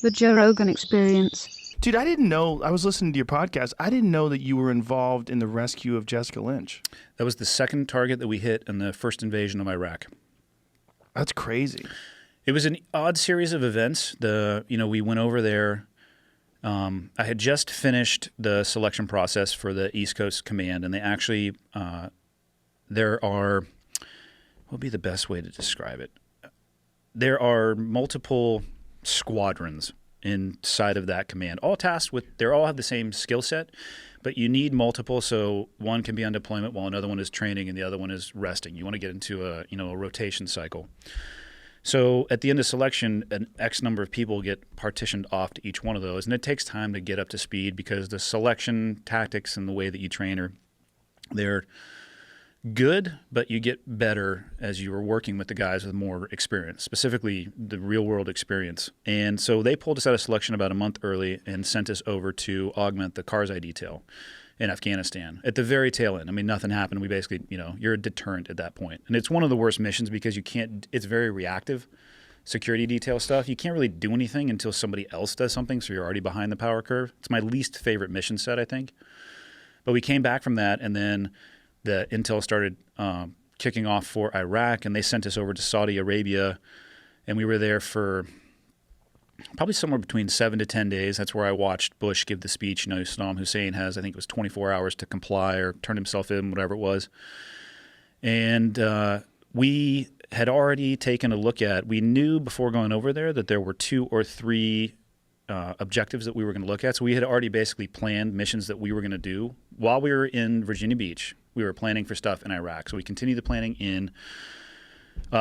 The Joe Rogan Experience. Dude, I didn't know. I was listening to your podcast. I didn't know that you were involved in the rescue of Jessica Lynch. That was the second target that we hit in the first invasion of Iraq. That's crazy. It was an odd series of events. We went over there. I had just finished the selection process for the East Coast Command, and they actually, there are, what would be the best way to describe it? There are multiple squadrons inside of that command, all tasked with, they all have the same skill set, but you need multiple, so one can be on deployment while another one is training and the other one is resting. You want to get into a rotation cycle. So at the end of selection, an X number of people get partitioned off to each one of those, and it takes time to get up to speed because the selection tactics and the way that you train they're good, but you get better as you are working with the guys with more experience, specifically the real-world experience. And so they pulled us out of selection about a month early and sent us over to augment the Karzai detail in Afghanistan. At the very tail end, I mean, nothing happened. We basically, you're a deterrent at that point. And it's one of the worst missions because it's very reactive. Security detail stuff, you can't really do anything until somebody else does something, so you're already behind the power curve. It's my least favorite mission set, I think. But we came back from that, and then the intel started kicking off for Iraq, and they sent us over to Saudi Arabia, and we were there for probably somewhere between 7 to 10 days. That's where I watched Bush give the speech. Saddam Hussein has, I think it was 24 hours to comply or turn himself in, whatever it was. And we had already taken a look at, we knew before going over there that there were 2 or 3 objectives that we were going to look at. So we had already basically planned missions that we were going to do while we were in Virginia Beach. We were planning for stuff in Iraq. So we continued the planning in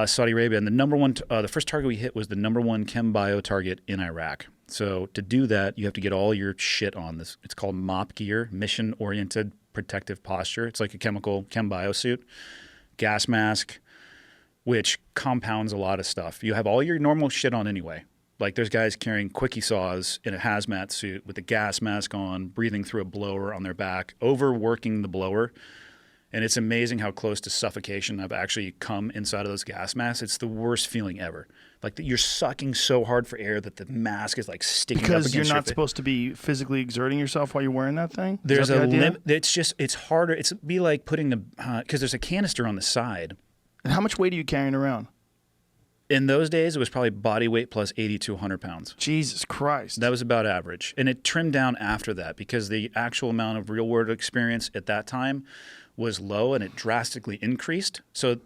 Saudi Arabia. And the first target we hit was the #1 chem bio target in Iraq. So to do that, you have to get all your shit on this. It's called MOP gear, Mission Oriented Protective Posture. It's like a chem bio suit, gas mask, which compounds a lot of stuff. You have all your normal shit on anyway. Like there's guys carrying quickie saws in a hazmat suit with a gas mask on, breathing through a blower on their back, overworking the blower. And it's amazing how close to suffocation I've actually come inside of those gas masks. It's the worst feeling ever. Like you're sucking so hard for air that the mask is like sticking up against because you're not supposed to be physically exerting yourself while you're wearing that thing? There's a limit. It's harder. It's be like putting because there's a canister on the side. And how much weight are you carrying around? In those days, it was probably body weight plus 80 to 100 pounds. Jesus Christ. That was about average. And it trimmed down after that because the actual amount of real-world experience at that time was low and it drastically increased. So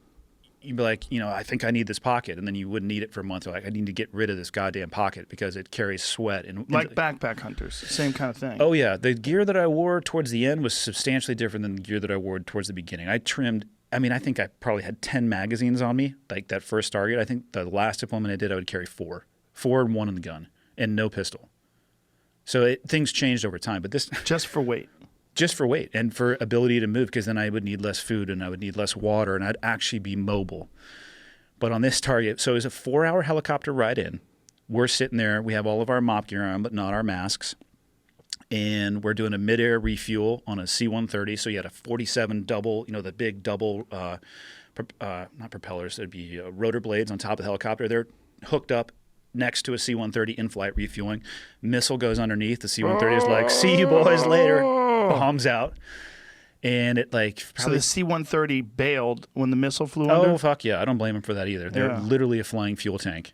you'd be like, I think I need this pocket. And then you wouldn't need it for a month. You're like, I need to get rid of this goddamn pocket because it carries sweat. Like backpack hunters, same kind of thing. Oh, yeah. The gear that I wore towards the end was substantially different than the gear that I wore towards the beginning. I think I probably had 10 magazines on me, like that first target. I think the last deployment I did, I would carry 4 and 1 in the gun, and no pistol. So things changed over time. But this just for weight. Just for weight and for ability to move, because then I would need less food and I would need less water and I'd actually be mobile. But on this target, so it was a 4-hour helicopter ride in. We're sitting there. We have all of our MOP gear on, but not our masks. And we're doing a mid-air refuel on a C-130. So you had a 47 double, the big double, not propellers, there'd be rotor blades on top of the helicopter. They're hooked up next to a C-130 in-flight refueling. Missile goes underneath. The C-130 is like, see you boys later. Bombs out. And it So the C-130 bailed when the missile flew under? Oh, fuck yeah. I don't blame them for that either. They're literally a flying fuel tank.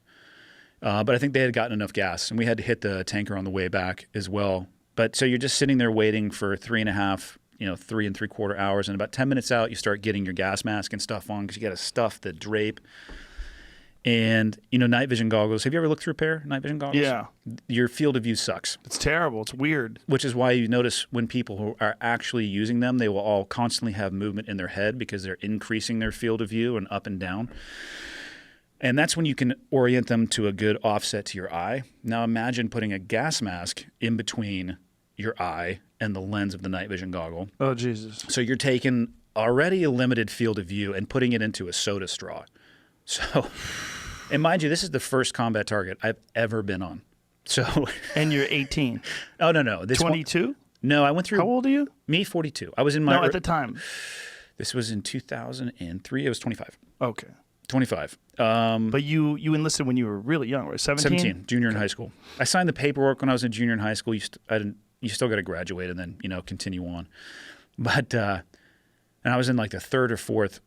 But I think they had gotten enough gas. And we had to hit the tanker on the way back as well. But so you're just sitting there waiting for 3.5, 3 3/4 hours. And about 10 minutes out, you start getting your gas mask and stuff on because you got to stuff the drape. And, night vision goggles. Have you ever looked through a pair of night vision goggles? Yeah. Your field of view sucks. It's terrible. It's weird. Which is why you notice when people who are actually using them, they will all constantly have movement in their head because they're increasing their field of view and up and down. And that's when you can orient them to a good offset to your eye. Now imagine putting a gas mask in between your eye and the lens of the night vision goggle. Oh, Jesus. So you're taking already a limited field of view and putting it into a soda straw. So, and mind you, this is the first combat target I've ever been on. So, and you're 18. Oh, no. 22? No, I went through. How old are you? Me, 42. I was in my. No, at the time. This was in 2003. I was 25. Okay. 25. But you enlisted when you were really young, right? 17? 17, junior in high school. I signed the paperwork when I was a junior in high school. You still got to graduate and then, continue on. But, and I was in like the third or fourth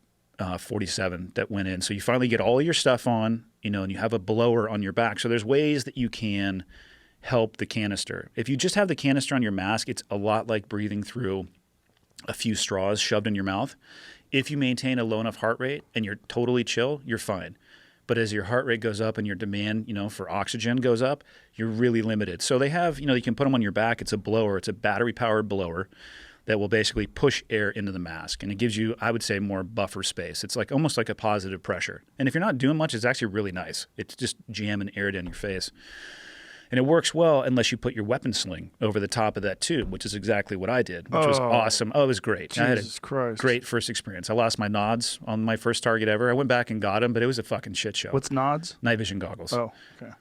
47 that went in. So you finally get all your stuff on, and you have a blower on your back. So there's ways that you can help the canister. If you just have the canister on your mask, it's a lot like breathing through a few straws shoved in your mouth. If you maintain a low enough heart rate and you're totally chill, you're fine. But as your heart rate goes up and your demand, for oxygen goes up, you're really limited. So they have, you can put them on your back. It's a blower. It's a battery-powered blower that will basically push air into the mask. And it gives you, I would say, more buffer space. It's like almost like a positive pressure. And if you're not doing much, it's actually really nice. It's just jamming air down your face. And it works well unless you put your weapon sling over the top of that tube, which is exactly what I did, which was awesome. Oh, it was great. Jesus Christ. Great first experience. I lost my nods on my first target ever. I went back and got them, but it was a fucking shit show. What's nods? Night vision goggles. Oh, okay.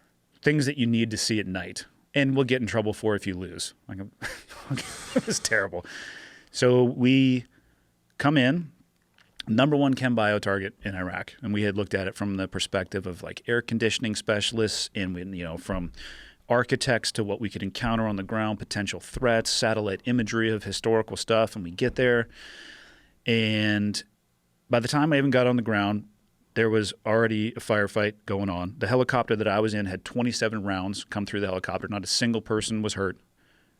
Things that you need to see at night and will get in trouble for if you lose. It was terrible. So we come in, number one chem bio target in Iraq, and we had looked at it from the perspective of like air conditioning specialists and from architects to what we could encounter on the ground, potential threats, satellite imagery of historical stuff, and we get there. And by the time I even got on the ground, there was already a firefight going on. The helicopter that I was in had 27 rounds come through the helicopter. Not a single person was hurt.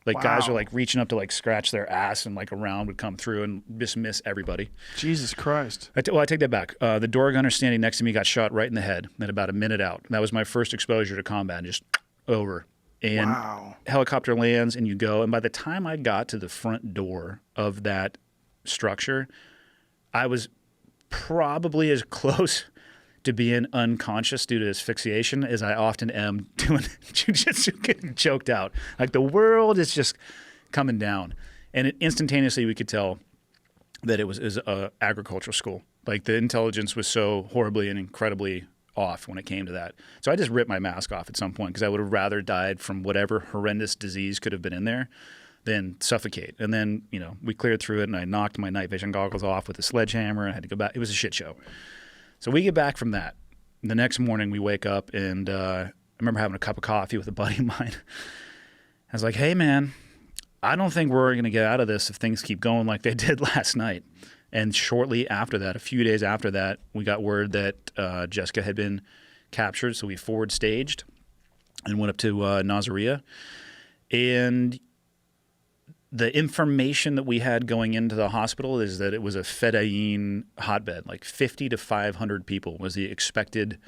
Like, guys are like reaching up to like scratch their ass, and like a round would come through and just miss everybody. Jesus Christ. I take that back. The door gunner standing next to me got shot right in the head at about a minute out. That was my first exposure to combat, just over. And helicopter lands and you go. And by the time I got to the front door of that structure, I was probably as close to being unconscious due to asphyxiation as I often am doing jiu-jitsu, getting choked out. Like the world is just coming down. And instantaneously we could tell that it was an agricultural school. Like the intelligence was so horribly and incredibly off when it came to that. So I just ripped my mask off at some point because I would have rather died from whatever horrendous disease could have been in there than suffocate. And then, we cleared through it and I knocked my night vision goggles off with a sledgehammer and I had to go back. It was a shit show. So we get back from that. The next morning we wake up and I remember having a cup of coffee with a buddy of mine. I was like, hey man, I don't think we're going to get out of this if things keep going like they did last night. And shortly after that, a few days after that, we got word that Jessica had been captured. So we forward staged and went up to Nasiriyah. And the information that we had going into the hospital is that it was a Fedayeen hotbed. Like 50 to 500 people was the expected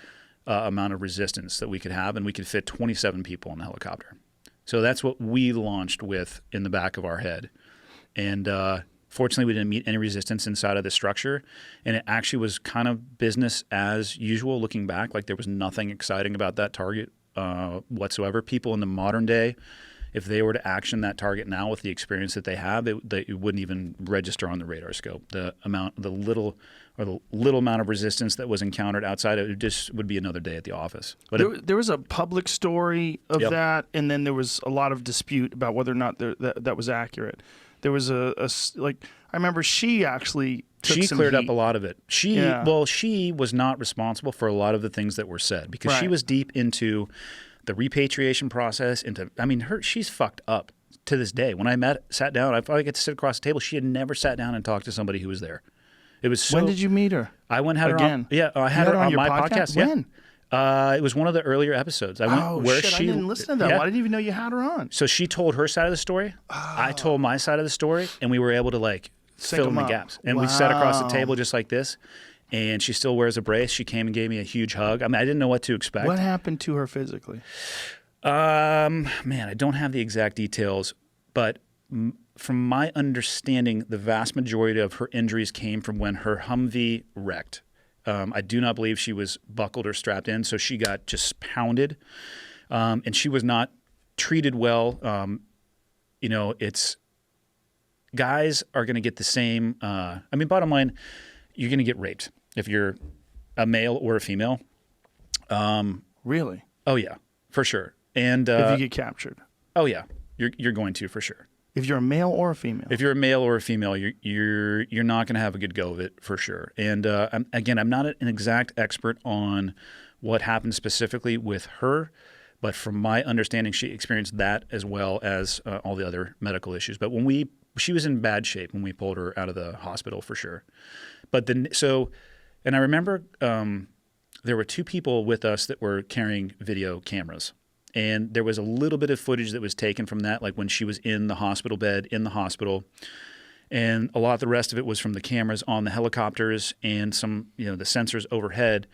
amount of resistance that we could have. And we could fit 27 people in the helicopter. So that's what we launched with in the back of our head. And fortunately, we didn't meet any resistance inside of the structure, and it actually was kind of business as usual looking back. Like there was nothing exciting about that target whatsoever. People in the modern day, if they were to action that target now with the experience that they have, it wouldn't even register on the radar scope. The little amount of resistance that was encountered outside, it just would be another day at the office. But there was a public story of that, and then there was a lot of dispute about whether or not that was accurate. There was I remember she actually took some cleared heat. up a lot of it. She was not responsible for a lot of the things that were said because she was deep into the repatriation process. She's fucked up to this day. When I sat down, I finally get to sit across the table. She had never sat down and talked to somebody who was there. It was so. When did you meet her? I went and had Again? her on. Yeah, I had her on your my podcast. When? It was one of the earlier episodes. I didn't listen to that. Yeah. Well, I didn't even know you had her on. So she told her side of the story. I told my side of the story, and we were able to fill in the gaps. And we sat across the table just like this, and she still wears a brace. She came and gave me a huge hug. I didn't know what to expect. What happened to her physically? I don't have the exact details, but from my understanding, the vast majority of her injuries came from when her Humvee wrecked. I do not believe she was buckled or strapped in, so she got just pounded, and she was not treated well. It's guys are going to get the same. Bottom line, you're going to get raped if you're a male or a female. Really? Oh yeah, for sure. And if you get captured. Oh yeah, you're going to for sure. If you're a male or a female. If you're a male or a female, you're not going to have a good go of it for sure. And I'm not an exact expert on what happened specifically with her, but from my understanding, she experienced that as well as all the other medical issues. But she was in bad shape when we pulled her out of the hospital for sure. But and I remember there were two people with us that were carrying video cameras. And there was a little bit of footage that was taken from that, like when she was in the hospital bed in the hospital. And a lot of the rest of it was from the cameras on the helicopters and some, the sensors overhead.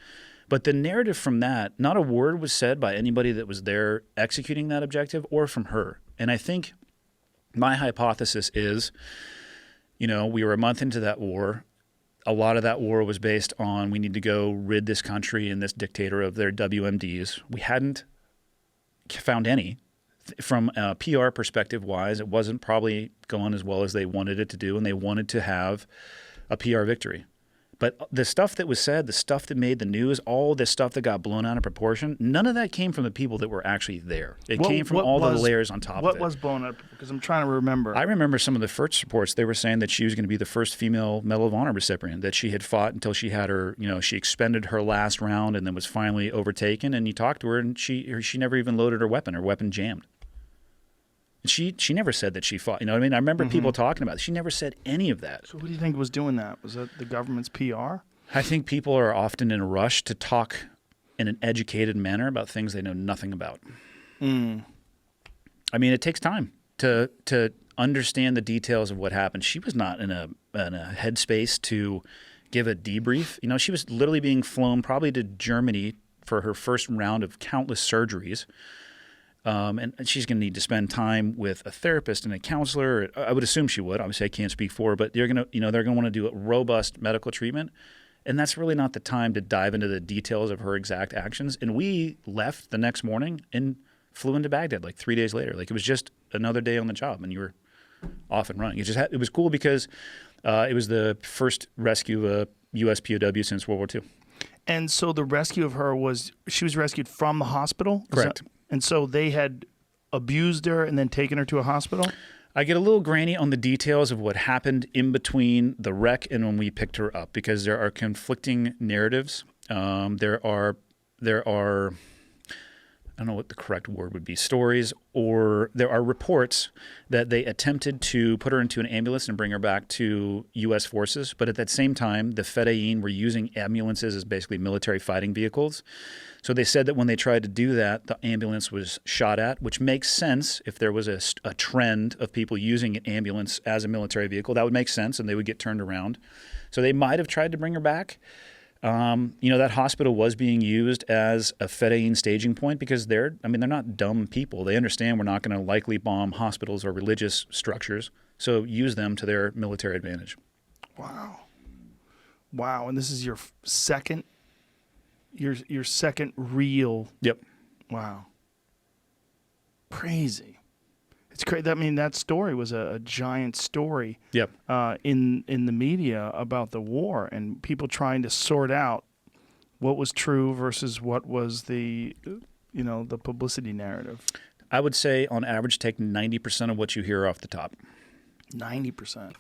But the narrative from that, not a word was said by anybody that was there executing that objective or from her. And I think my hypothesis is, we were a month into that war. A lot of that war was based on we need to go rid this country and this dictator of their WMDs. We hadn't found any. From a PR perspective wise, it wasn't probably going as well as they wanted it to do, and they wanted to have a PR victory. But the stuff that was said, the stuff that made the news, all this stuff that got blown out of proportion, none of that came from the people that were actually there. It came from all the layers on top of it. What was blown up? Because I'm trying to remember. I remember some of the first reports. They were saying that she was going to be the first female Medal of Honor recipient, that she had fought until she had her, she expended her last round and then was finally overtaken. And you talked to her and she never even loaded her weapon jammed. She never said that she fought. You know what I mean? I remember people talking about it. She never said any of that. So who do you think was doing that? Was that the government's PR? I think people are often in a rush to talk in an educated manner about things they know nothing about. I mean, it takes time to understand the details of what happened. She was not in a headspace to give a debrief. She was literally being flown probably to Germany for her first round of countless surgeries. And she's going to need to spend time with a therapist and a counselor. I would assume she would. Obviously, I can't speak for her, but they're going to want to do a robust medical treatment, and that's really not the time to dive into the details of her exact actions. And we left the next morning and flew into Baghdad like 3 days later. Like it was just another day on the job, and you were off and running. It was cool because it was the first rescue of a U.S. POW since World War II. And so the rescue of her she was rescued from the hospital? Correct. And so they had abused her and then taken her to a hospital? I get a little grainy on the details of what happened in between the wreck and when we picked her up because there are conflicting narratives. There are I don't know what the correct word would be, stories, or there are reports that they attempted to put her into an ambulance and bring her back to U.S. forces. But at that same time, the Fedayeen were using ambulances as basically military fighting vehicles. So they said that when they tried to do that, the ambulance was shot at, which makes sense if there was a trend of people using an ambulance as a military vehicle. That would make sense, and they would get turned around. So they might have tried to bring her back. That hospital was being used as a Fedayeen staging point because they're not dumb people. They understand we're not going to likely bomb hospitals or religious structures, so use them to their military advantage. Wow. And this is your second real. Yep. Wow. Crazy. It's crazy. I mean, that story was a giant story. Yep. In the media about the war and people trying to sort out what was true versus what was the publicity narrative. I would say on average take 90% of what you hear off the top. 90%.